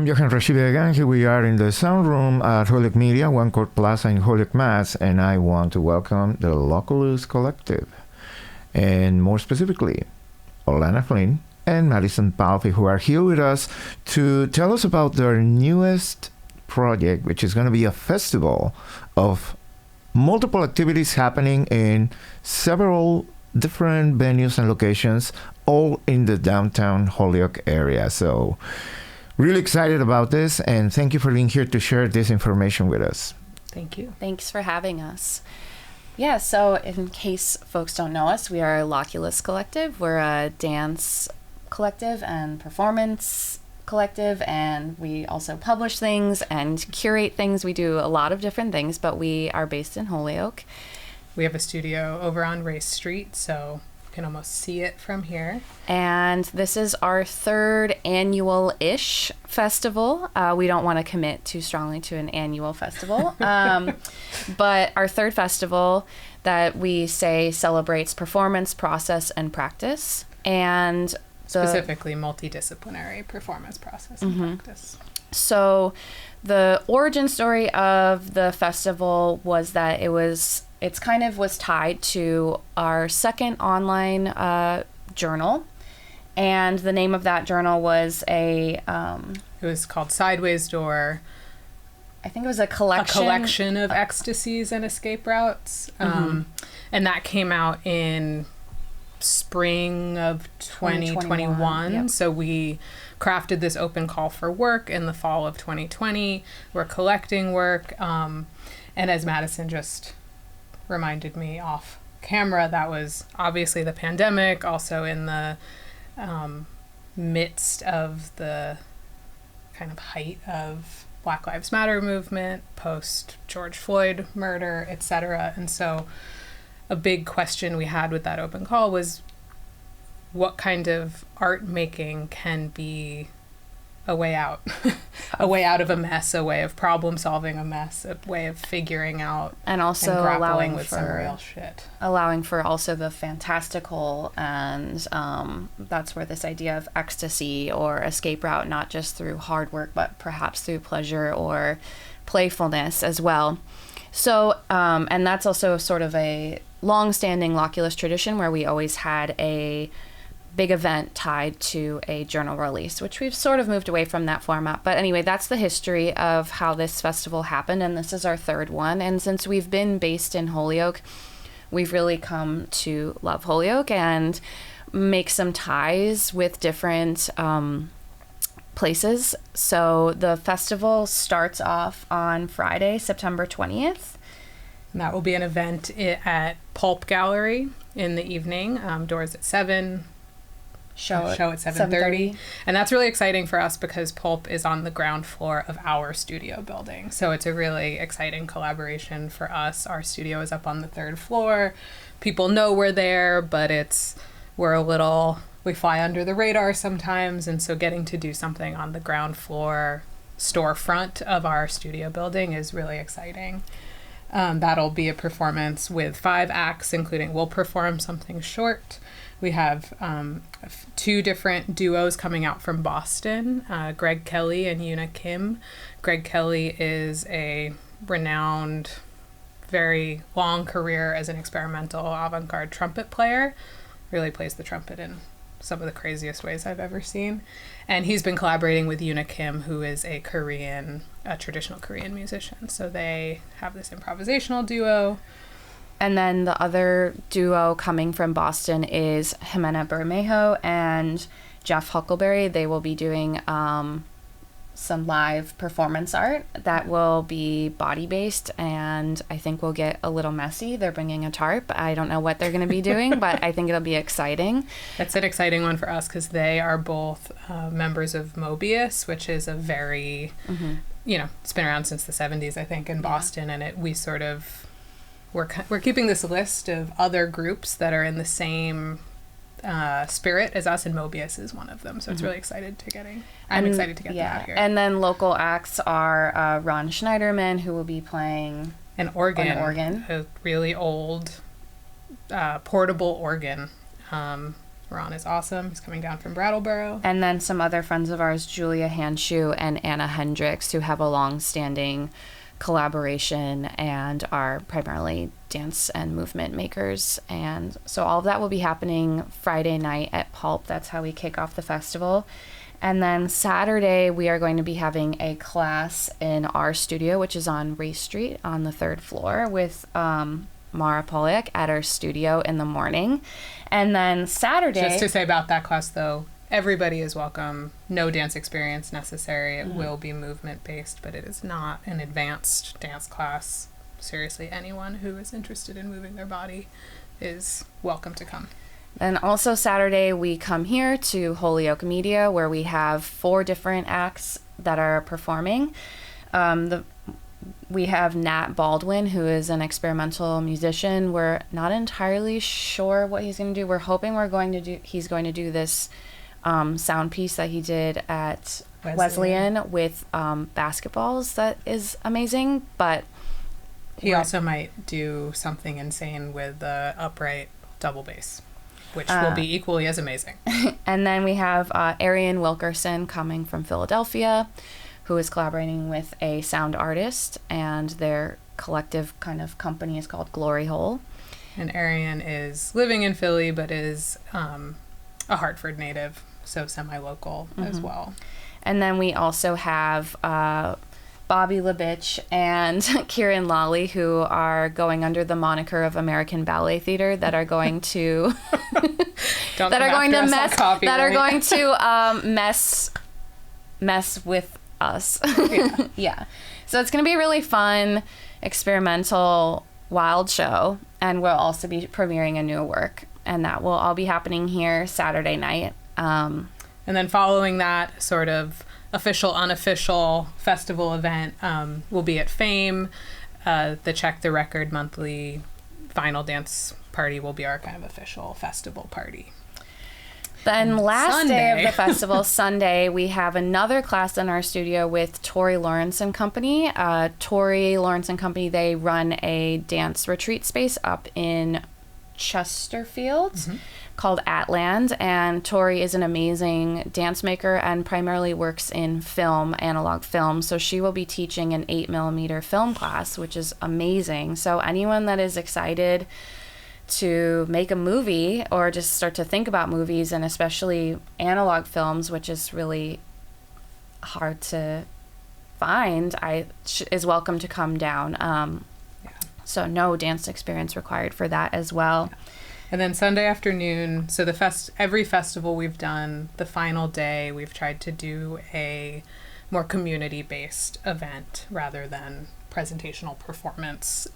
I'm Johan Rashibi again. Here we are in the sound room at Holyoke Media, One Court Plaza in Holyoke, Mass. And I want to welcome the Loculus Collective. And more specifically, Olana Flynn and Madison Palffy, who are here with us to tell us about their newest project, which is going to be a festival of multiple activities happening in several different venues and locations, all in the downtown Holyoke area. So really excited about this, and thank you for being here to share this information with us. Thank you. Thanks for having us. Yeah, so in case folks don't know us, we are Loculus Collective. We're a dance collective and performance collective, and we also publish things and curate things. We do a lot of different things, but we are based in Holyoke. We have a studio over on Race Street, so you can almost see it from here. And this is our third annual-ish festival. We don't want to commit too strongly to an annual festival, but our third festival that we say celebrates performance, process, and practice. And specifically multi-disciplinary performance, process, and practice. So the origin story of the festival was that it was tied to our second online journal, and the name of that journal was it was called Sideways Door. I think it was a collection of ecstasies and escape routes, and that came out in spring of 2021. Yep. So we crafted this open call for work in the fall of 2020. We're collecting work, and as Madison just reminded me off camera, that was obviously the pandemic, also in the midst of the kind of height of Black Lives Matter movement, post George Floyd murder, etc. And so a big question we had with that open call was, what kind of art making can be a way out, a way out of a mess, a way of problem solving a mess, a way of figuring out and also and grappling allowing with some real shit. Allowing for also the fantastical, and that's where this idea of ecstasy or escape route, not just through hard work, but perhaps through pleasure or playfulness as well. So, and that's also sort of a long-standing Loculus tradition where we always had a big event tied to a journal release, which we've sort of moved away from that format. But anyway, that's the history of how this festival happened, and this is our third one. And since we've been based in Holyoke, we've really come to love Holyoke and make some ties with different places. So the festival starts off on Friday, September 20th. And that will be an event at Pulp Gallery in the evening. Doors at 7. Show at 7:30. And that's really exciting for us because Pulp is on the ground floor of our studio building. So it's a really exciting collaboration for us. Our studio is up on the third floor. People know we're there, but we fly under the radar sometimes. And so getting to do something on the ground floor storefront of our studio building is really exciting. That'll be a performance with 5 acts, including we'll perform something short. We have 2 different duos coming out from Boston, Greg Kelly and Una Kim. Greg Kelly is a renowned, very long career as an experimental avant-garde trumpet player. Really plays the trumpet in some of the craziest ways I've ever seen. And he's been collaborating with Una Kim, who is a traditional Korean musician. So they have this improvisational duo. And then the other duo coming from Boston is Jimena Bermejo and Jeff Huckleberry. They will be doing some live performance art that will be body-based, and I think will get a little messy. They're bringing a tarp. I don't know what they're going to be doing, but I think it'll be exciting. That's an exciting one for us because they are both members of Mobius, which is a very, it's been around since the 70s, I think, in Boston, and we're keeping this list of other groups that are in the same spirit as us, and Mobius is one of them. So it's really excited to get them out here. And then local acts are Ron Schneiderman, who will be playing an organ, a really old portable organ. Ron is awesome. He's coming down from Brattleboro. And then some other friends of ours, Julia Hanshoe and Anna Hendricks, who have a long-standing collaboration and are primarily dance and movement makers. And so all of that will be happening Friday night at Pulp. That's how we kick off the festival. And then Saturday, we are going to be having a class in our studio, which is on Race Street on the 3rd floor with Mara Polyak at our studio in the morning. And then Saturday... Just to say about that class, though, everybody is welcome. No dance experience necessary. It will be movement-based, but it is not an advanced dance class. Seriously, anyone who is interested in moving their body is welcome to come. And also Saturday, we come here to Holyoke Media, where we have 4 different acts that are performing. We have Nat Baldwin, who is an experimental musician. We're not entirely sure what he's going to do. We're hoping he's going to do this sound piece that he did at Wesleyan with basketballs. That is amazing, but he also might do something insane with the upright double bass, which will be equally as amazing. And then we have Arian Wilkerson coming from Philadelphia, who is collaborating with a sound artist, and their collective kind of company is called Glory Hole. And Arian is living in Philly, but is a Hartford native, so semi-local as well. And then we also have Bobby Labitch and Kieran Lawley, who are going under the moniker of American Ballet Theater, that are going to mess with us. Yeah. So it's going to be a really fun, experimental, wild show, and we'll also be premiering a new work, and that will all be happening here Saturday night. And then following that sort of official, unofficial festival event will be at Fame. The Check the Record monthly final dance party will be our kind of official festival party. Then last day of the festival, Sunday, we have another class in our studio with Tori Lawrence and Company. Tori Lawrence and Company, they run a dance retreat space up in Chesterfield called Atland, and Tori is an amazing dance maker and primarily works in film, analog film, so she will be teaching an 8mm film class, which is amazing. So anyone that is excited to make a movie or just start to think about movies, and especially analog films, which is really hard to find, is welcome to come down. So no dance experience required for that as well. Yeah. And then Sunday afternoon, so every festival we've done, the final day, we've tried to do a more community-based event rather than presentational performance.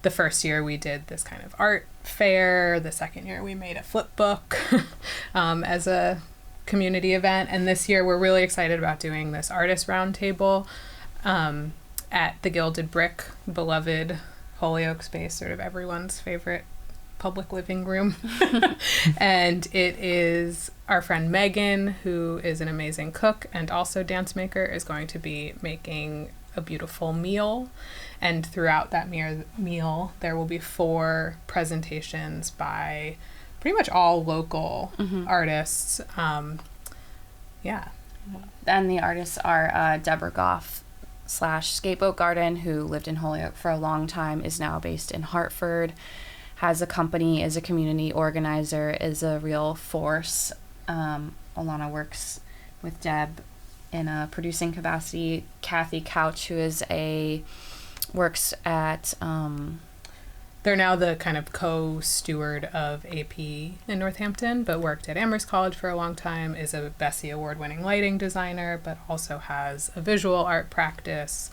The first year we did this kind of art fair. The second year we made a flip book as a community event. And this year we're really excited about doing this artist roundtable at the Gilded Brick, beloved Holyoke space, sort of everyone's favorite public living room. And it is our friend Megan, who is an amazing cook and also dance maker, is going to be making a beautiful meal. And throughout that meal, there will be 4 presentations by pretty much all local artists. Yeah. And the artists are Deborah Goff / Skateboat Garden, who lived in Holyoke for a long time, is now based in Hartford, has a company, is a community organizer, is a real force. Olana works with Deb in a producing capacity. Kathy Couch, who is works at they're now the kind of co-steward of AP in Northampton, but worked at Amherst College for a long time, is a Bessie Award-winning lighting designer, but also has a visual art practice,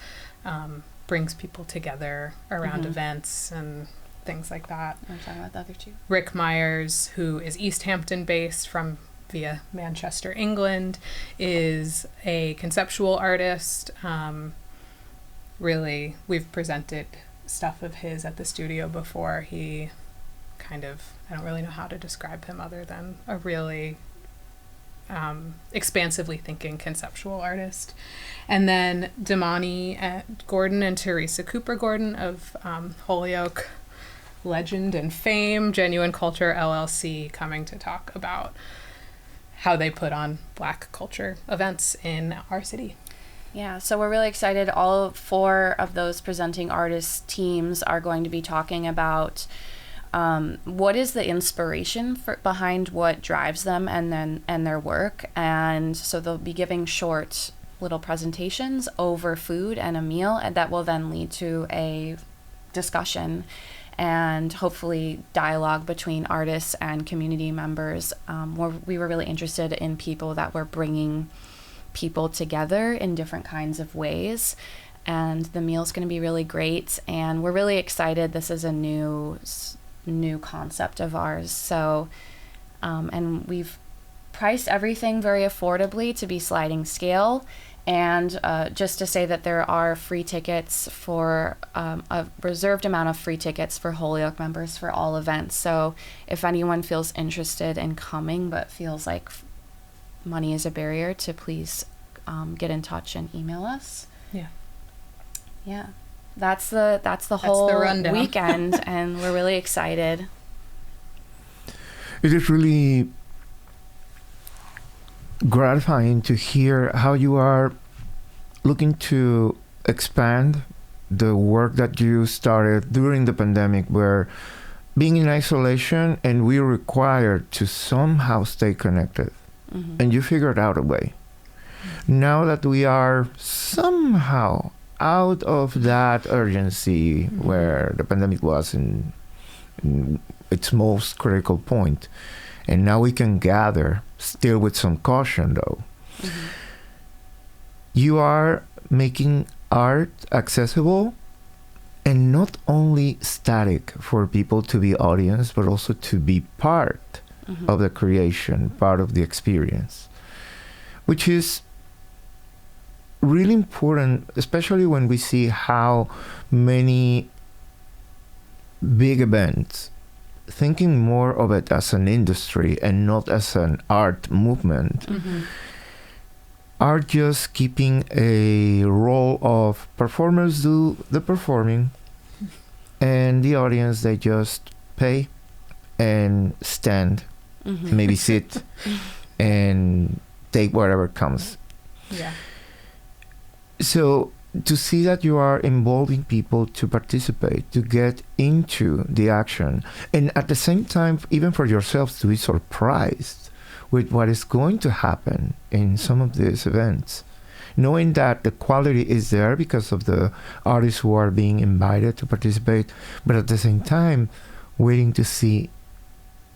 brings people together around events and things like that. I'm talking about the other 2. Rick Myers, who is East Hampton based via Manchester, England, is a conceptual artist. Really, we've presented stuff of his at the studio before. He kind of, I don't really know how to describe him other than a really expansively thinking conceptual artist. And then Damani Gordon and Teresa Cooper Gordon of Holyoke legend and fame, Genuine Culture LLC, coming to talk about how they put on Black culture events in our city. Yeah, so we're really excited. All 4 of those presenting artist teams are going to be talking about what is the inspiration behind what drives them and their work. And so they'll be giving short little presentations over food and a meal, and that will then lead to a discussion and hopefully dialogue between artists and community members. We were really interested in people that were bringing people together in different kinds of ways, and the meal's going to be really great, and we're really excited. This is a new concept of ours, so and we've priced everything very affordably to be sliding scale. And just to say that there are free tickets for a reserved amount of free tickets for Holyoke members for all events. So if anyone feels interested in coming but feels like money is a barrier, to please get in touch and email us. Yeah, that's the whole weekend, and we're really excited. It is really gratifying to hear how you are looking to expand the work that you started during the pandemic, where being in isolation and we're required to somehow stay connected. Mm-hmm. And you figured out a way. Mm-hmm. Now that we are somehow out of that urgency, mm-hmm. where the pandemic was in its most critical point, and now we can gather, still with some caution though. Mm-hmm. You are making art accessible and not only static for people to be audience, but also to be part mm-hmm. of the creation, part of the experience, which is really important, especially when we see how many big events, thinking more of it as an industry and not as an art movement, mm-hmm. are just keeping a role of performers do the performing, and the audience, they just pay and stand, mm-hmm. maybe sit and take whatever comes. Yeah. So to see that you are involving people to participate, to get into the action, and at the same time, even for yourselves to be surprised with what is going to happen in some of these events, knowing that the quality is there because of the artists who are being invited to participate, but at the same time, waiting to see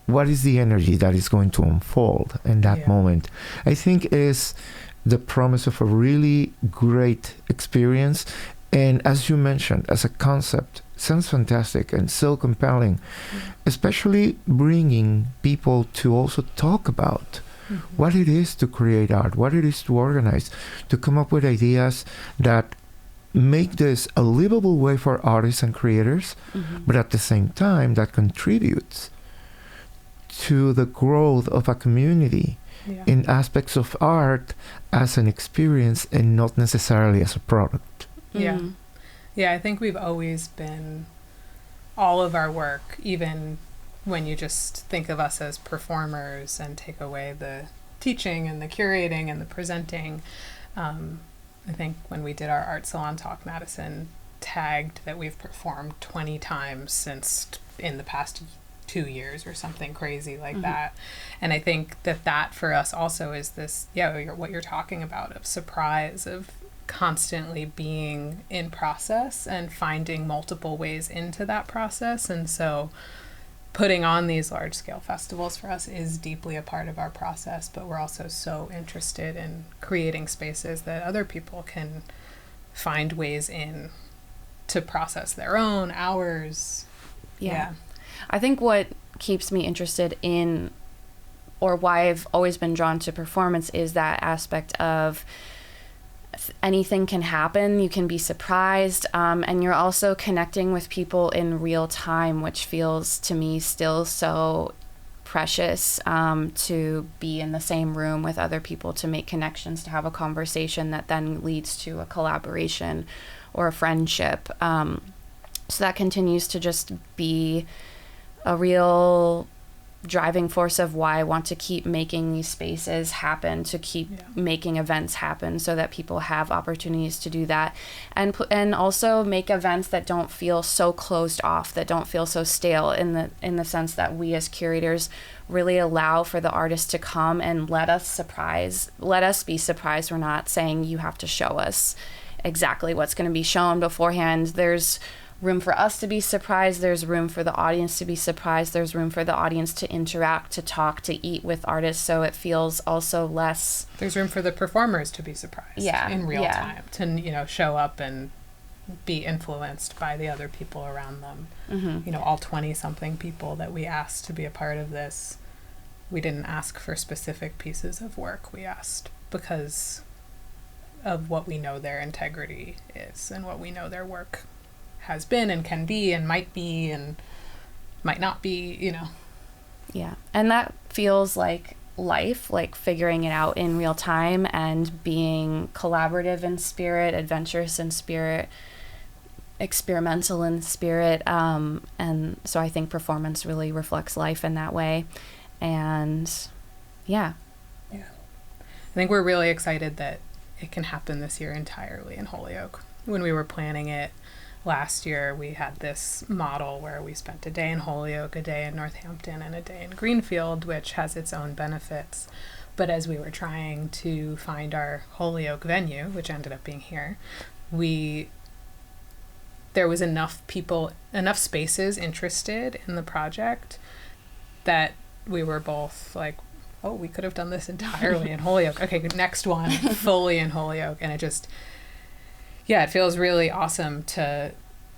what is the energy that is going to unfold in that moment, I think is the promise of a really great experience. And as you mentioned, as a concept, sounds fantastic and so compelling, mm-hmm. especially bringing people to also talk about mm-hmm. what it is to create art, what it is to organize, to come up with ideas that make this a livable way for artists and creators, mm-hmm. but at the same time that contributes to the growth of a community in aspects of art as an experience and not necessarily as a product. Mm-hmm. Yeah, I think we've always been, all of our work, even when you just think of us as performers and take away the teaching and the curating and the presenting, I think when we did our art salon talk, Madison tagged that we've performed 20 times since in the past 2 years or something crazy like mm-hmm. that. And I think that for us also is this, what you're talking about, of surprise, of constantly being in process and finding multiple ways into that process. And so putting on these large scale festivals for us is deeply a part of our process, but we're also so interested in creating spaces that other people can find ways in to process their own hours. Yeah. I think what keeps me interested in, or why I've always been drawn to performance, is that aspect of anything can happen. You can be surprised, and you're also connecting with people in real time, which feels to me still so precious, to be in the same room with other people, to make connections, to have a conversation that then leads to a collaboration or a friendship. So that continues to just be a real driving force of why I want to keep making these spaces happen, to keep making events happen so that people have opportunities to do that, and also make events that don't feel so closed off, that don't feel so stale, in the sense that we as curators really allow for the artists to come and let us be surprised. We're not saying you have to show us exactly what's going to be shown beforehand. There's room for us to be surprised. There's room for the audience to be surprised. There's room for the audience to interact, to talk, to eat with artists. So it feels also less. There's room for the performers to be surprised in real time, to, show up and be influenced by the other people around them. Mm-hmm. All 20-something people that we asked to be a part of this, we didn't ask for specific pieces of work. We asked because of what we know their integrity is and what we know their work has been and can be and might be and might not be, Yeah. And that feels like life, like figuring it out in real time and being collaborative in spirit, adventurous in spirit, experimental in spirit. And so I think performance really reflects life in that way. And yeah. I think we're really excited that it can happen this year entirely in Holyoke. When we were planning it last year, we had this model where we spent a day in Holyoke, a day in Northampton, and a day in Greenfield, which has its own benefits. But as we were trying to find our Holyoke venue, which ended up being here, there was enough spaces interested in the project that we were both like, oh, we could have done this entirely in Holyoke. Okay, next one, fully in Holyoke. And it feels really awesome to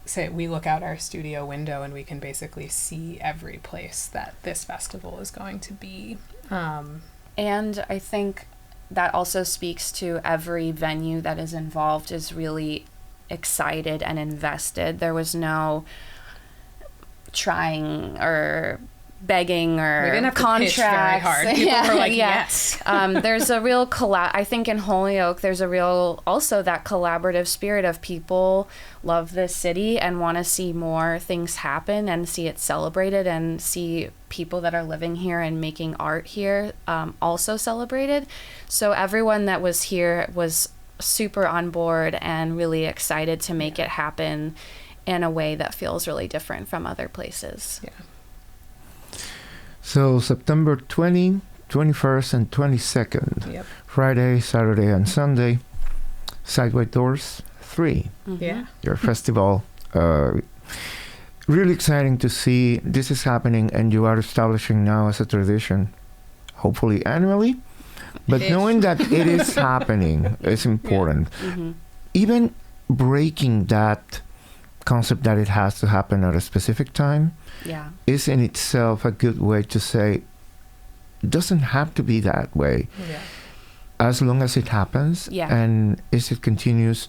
say we look out our studio window and we can basically see every place that this festival is going to be. And I think that also speaks to every venue that is involved is really excited and invested. There was no trying or begging or we didn't have contracts. To pitch very hard. People were like, yes. There's a real I think in Holyoke, there's a real also that collaborative spirit of people love this city and want to see more things happen and see it celebrated and see people that are living here and making art here also celebrated. So everyone that was here was super on board and really excited to make it happen in a way that feels really different from other places. Yeah. So September 20, 21st, and 22nd, Yep. Friday, Saturday, and Sunday, Sideway Doors 3. Mm-hmm. Yeah. Your festival. Really exciting to see this is happening and you are establishing now as a tradition, hopefully annually. But knowing that it is happening is important. Yeah. Mm-hmm. Even breaking that concept that it has to happen at a specific time is in itself a good way to say it doesn't have to be that way as long as it happens and as it continues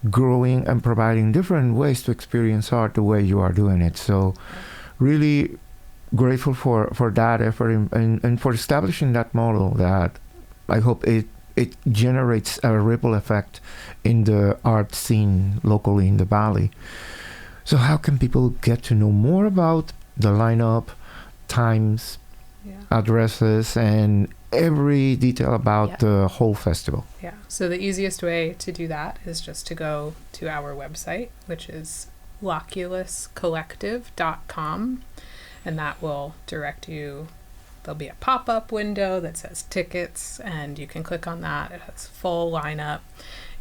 growing and providing different ways to experience art the way you are doing it. So really grateful for that effort and for establishing that model that I hope it generates a ripple effect in the art scene locally in the Valley. So how can people get to know more about the lineup, times, addresses, and every detail about the whole festival? Yeah. So the easiest way to do that is just to go to our website, which is loculuscollective.com, and that will direct you. There'll be a pop-up window that says tickets, and you can click on that. It has full lineup.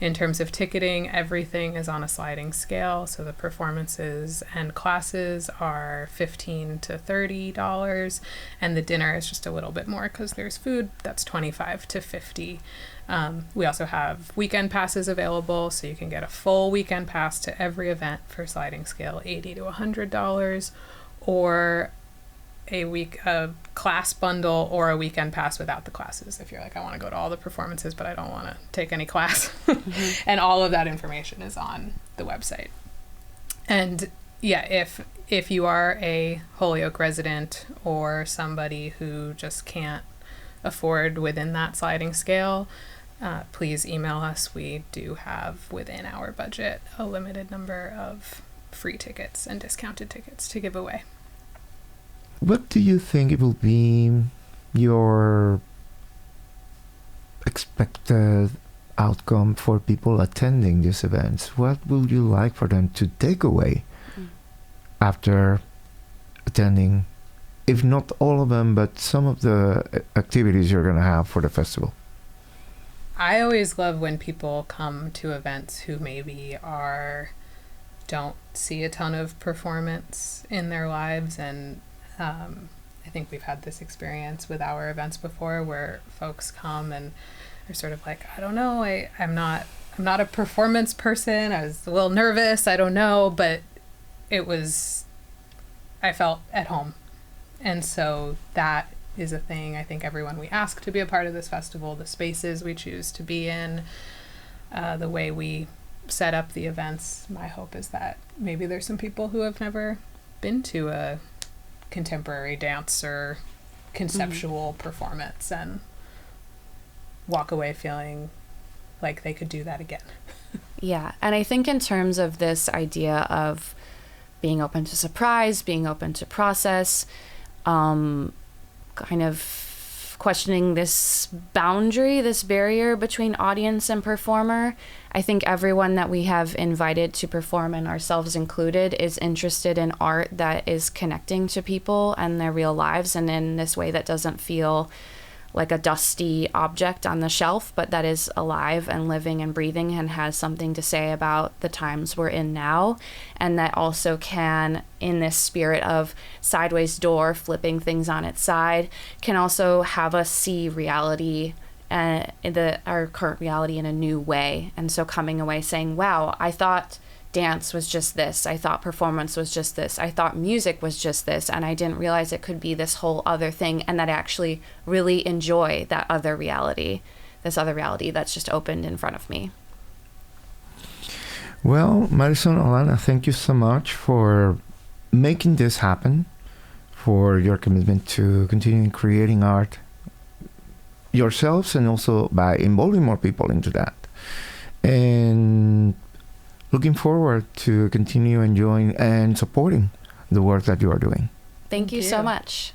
In terms of ticketing, everything is on a sliding scale. So the performances and classes are $15 to $30, and the dinner is just a little bit more because there's food. That's $25 to $50. We also have weekend passes available, so you can get a full weekend pass to every event for sliding scale, $80 to $100, or a class bundle or a weekend pass without the classes if you're like, I want to go to all the performances but I don't want to take any class. And all of that information is on the website. And if you are a Holyoke resident or somebody who just can't afford within that sliding scale, please email us. We do have within our budget a limited number of free tickets and discounted tickets to give away. What do you think it will be your expected outcome for people attending these events? What would you like for them to take away after attending, if not all of them, but some of the activities you're going to have for the festival? I always love when people come to events who maybe don't see a ton of performance in their lives, and I think we've had this experience with our events before where folks come and are sort of like, I don't know, I'm not a performance person, I was a little nervous, I don't know, but I felt at home. And so that is a thing I think everyone we ask to be a part of this festival, the spaces we choose to be in, the way we set up the events, my hope is that maybe there's some people who have never been to a contemporary dance or conceptual performance and walk away feeling like they could do that again. Yeah, and I think in terms of this idea of being open to surprise, being open to process, kind of questioning this boundary, this barrier between audience and performer. I think everyone that we have invited to perform, and ourselves included, is interested in art that is connecting to people and their real lives, and in this way that doesn't feel like a dusty object on the shelf, but that is alive and living and breathing and has something to say about the times we're in now. And that also can, in this spirit of sideways door, flipping things on its side, can also have us see reality, our current reality, in a new way. And so coming away saying, wow, I thought dance was just this, I thought performance was just this, I thought music was just this, and I didn't realize it could be this whole other thing, and that I actually really enjoy that other reality, this other reality that's just opened in front of me. Well, Madison, Olana, thank you so much for making this happen, for your commitment to continuing creating art yourselves, and also by involving more people into that. And looking forward to continue enjoying and supporting the work that you are doing. Thank you so much.